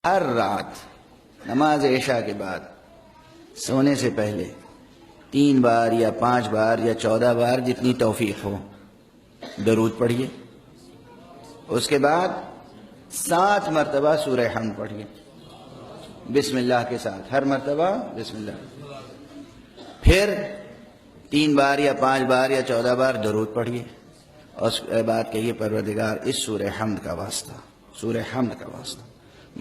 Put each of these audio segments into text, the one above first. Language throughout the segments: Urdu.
ہر رات نماز عشاء کے بعد سونے سے پہلے 3 بار یا 5 بار یا 14 بار جتنی توفیق ہو درود پڑھیے. اس کے بعد 7 مرتبہ سورہ حمد پڑھیے بسم اللہ کے ساتھ، ہر مرتبہ بسم اللہ. پھر 3 بار یا 5 بار یا 14 بار درود پڑھیے اور اس کے بعد کہیے پروردگار اس سورہ حمد کا واسطہ، سورہ حمد کا واسطہ،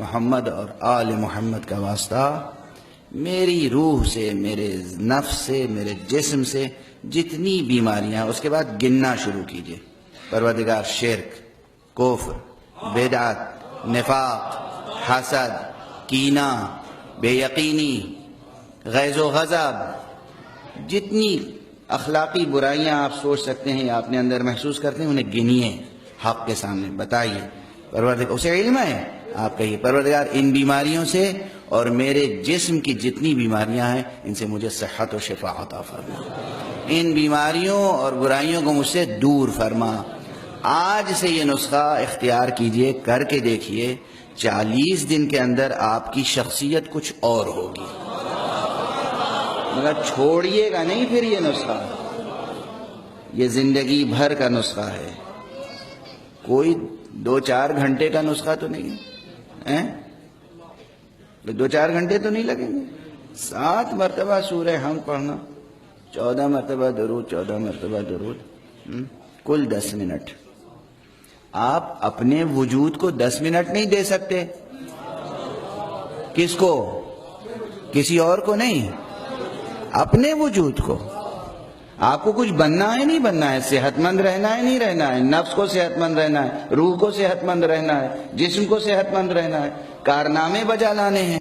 محمد اور آل محمد کا واسطہ، میری روح سے، میرے نفس سے، میرے جسم سے جتنی بیماریاں. اس کے بعد گننا شروع کیجئے. پروردگار شرک، کفر، بدعت، نفاق، حسد، کینہ، بے یقینی، غیظ و غضب، جتنی اخلاقی برائیاں آپ سوچ سکتے ہیں یا اپنے اندر محسوس کرتے ہیں انہیں گنیے، حق کے سامنے بتائیے. پروردگار اسے علم ہے، آپ کہیے پروردگار ان بیماریوں سے اور میرے جسم کی جتنی بیماریاں ہیں ان سے مجھے صحت و شفا عطا فرما، ان بیماریوں اور برائیوں کو مجھ سے دور فرما. آج سے یہ نسخہ اختیار کیجئے، کر کے دیکھیے، 40 دن کے اندر آپ کی شخصیت کچھ اور ہوگی. مگر چھوڑیے گا نہیں پھر یہ نسخہ، یہ زندگی بھر کا نسخہ ہے، کوئی 2-4 گھنٹے کا نسخہ تو نہیں ہے. 2-4 گھنٹے تو نہیں لگیں گے. 7 مرتبہ سورہ حمد پڑھنا، 14 مرتبہ درود، 14 مرتبہ درود، کل 10 منٹ. آپ اپنے وجود کو 10 منٹ نہیں دے سکتے. کس کو؟ کسی اور کو نہیں، اپنے وجود کو. آپ کو کچھ بننا ہے نہیں بننا ہے، صحت مند رہنا ہے نہیں رہنا ہے، نفس کو صحت مند رہنا ہے، روح کو صحت مند رہنا ہے، جسم کو صحت مند رہنا ہے، کارنامے بجا لانے ہیں.